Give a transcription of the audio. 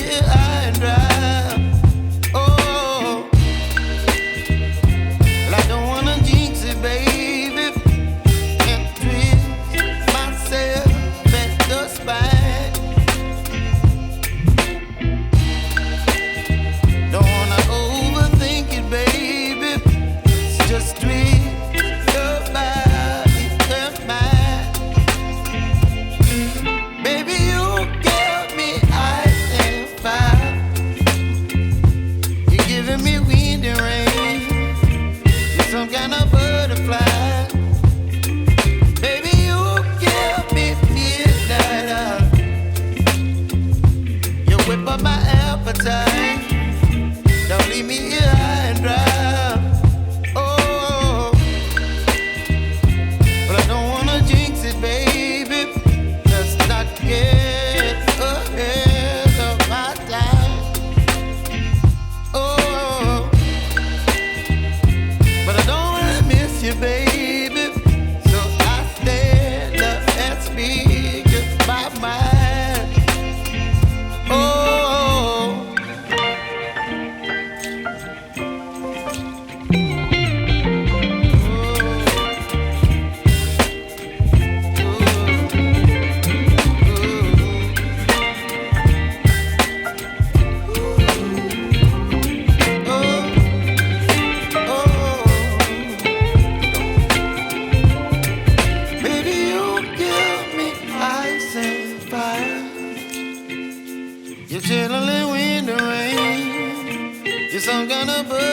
here high and dry. Oh, well, I don't wanna jinx it, baby, and twist myself at the spine. Don't wanna overthink it, baby. It's just twist your body and mine. Baby, you give me ice and fire. You're giving me wind and rain. You're some kind of butterfly. Baby, you give me midnight. You whip up my appetite. Don't leave me here high and dry. Oh, but I don't wanna jinx it, baby. Let's not get ahead of my time. Oh, but I don't wanna miss you, baby. So I stand up and speak my mind. Oh. You're chilling in the rain. You're some kind of bird.